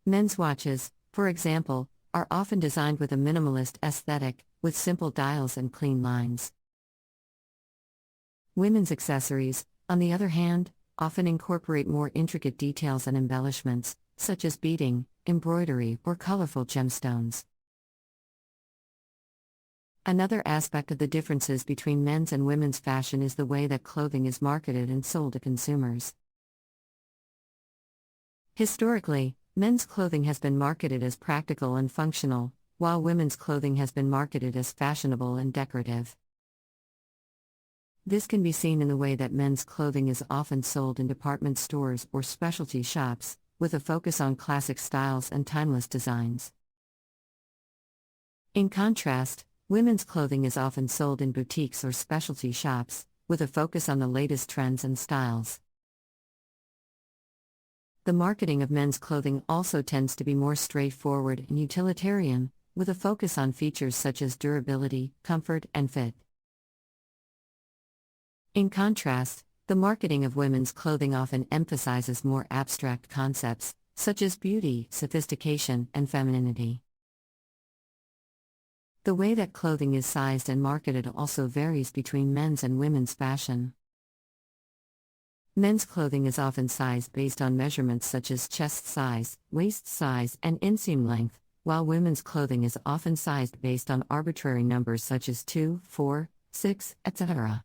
Men's watches, for example, are often designed with a minimalist aesthetic, with simple dials and clean lines. Women's accessories, on the other hand, often incorporate more intricate details and embellishments, such as beading, embroidery, or colorful gemstones. Another aspect of the differences between men's and women's fashion is the way that clothing is marketed and sold to consumers. Historically, men's clothing has been marketed as practical and functional, while women's clothing has been marketed as fashionable and decorative. This can be seen in the way that men's clothing is often sold in department stores or specialty shops, with a focus on classic styles and timeless designs. In contrast, women's clothing is often sold in boutiques or specialty shops, with a focus on the latest trends and styles. The marketing of men's clothing also tends to be more straightforward and utilitarian, with a focus on features such as durability, comfort, and fit. In contrast, the marketing of women's clothing often emphasizes more abstract concepts, such as beauty, sophistication, and femininity. The way that clothing is sized and marketed also varies between men's and women's fashion. Men's clothing is often sized based on measurements such as chest size, waist size, and inseam length, while women's clothing is often sized based on arbitrary numbers such as 2, 4, 6, etc.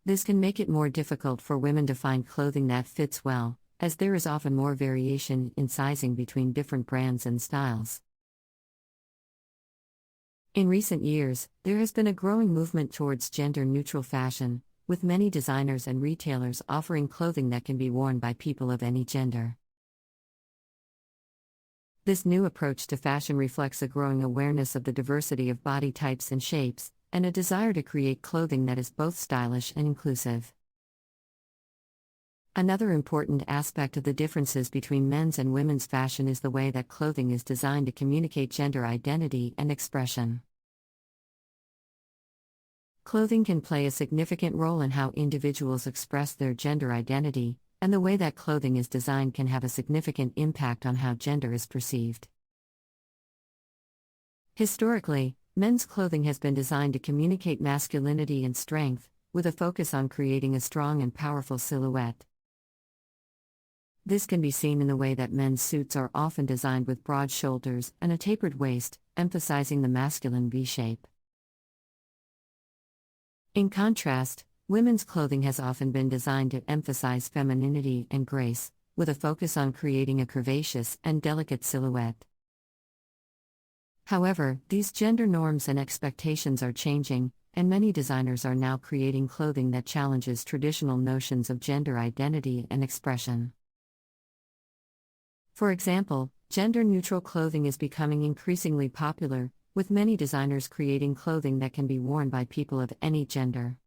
This can make it more difficult for women to find clothing that fits well, as there is often more variation in sizing between different brands and styles. In recent years, there has been a growing movement towards gender-neutral fashion, with many designers and retailers offering clothing that can be worn by people of any gender. This new approach to fashion reflects a growing awareness of the diversity of body types and shapes, and a desire to create clothing that is both stylish and inclusive. Another important aspect of the differences between men's and women's fashion is the way that clothing is designed to communicate gender identity and expression. Clothing can play a significant role in how individuals express their gender identity, and the way that clothing is designed can have a significant impact on how gender is perceived. Historically, men's clothing has been designed to communicate masculinity and strength, with a focus on creating a strong and powerful silhouette. This can be seen in the way that men's suits are often designed with broad shoulders and a tapered waist, emphasizing the masculine V-shape. In contrast, women's clothing has often been designed to emphasize femininity and grace, with a focus on creating a curvaceous and delicate silhouette. However, these gender norms and expectations are changing, and many designers are now creating clothing that challenges traditional notions of gender identity and expression. For example, gender-neutral clothing is becoming increasingly popular, with many designers creating clothing that can be worn by people of any gender.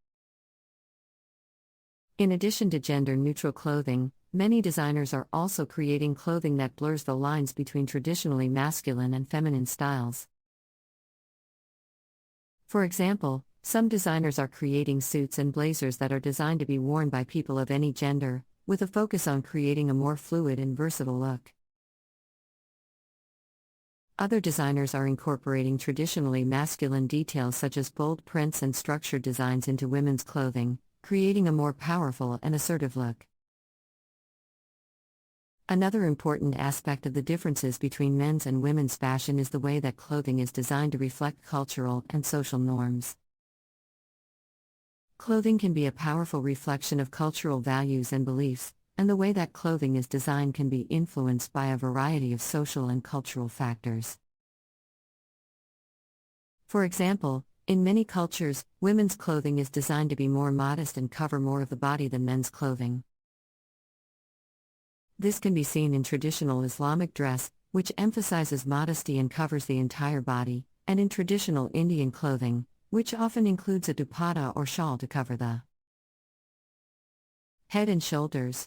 In addition to gender-neutral clothing, many designers are also creating clothing that blurs the lines between traditionally masculine and feminine styles. For example, some designers are creating suits and blazers that are designed to be worn by people of any gender, with a focus on creating a more fluid and versatile look. Other designers are incorporating traditionally masculine details such as bold prints and structured designs into women's clothing, creating a more powerful and assertive look. Another important aspect of the differences between men's and women's fashion is the way that clothing is designed to reflect cultural and social norms. Clothing can be a powerful reflection of cultural values and beliefs, and the way that clothing is designed can be influenced by a variety of social and cultural factors. For example, in many cultures, women's clothing is designed to be more modest and cover more of the body than men's clothing. This can be seen in traditional Islamic dress, which emphasizes modesty and covers the entire body, and in traditional Indian clothing, which often includes a dupatta or shawl to cover the head and shoulders.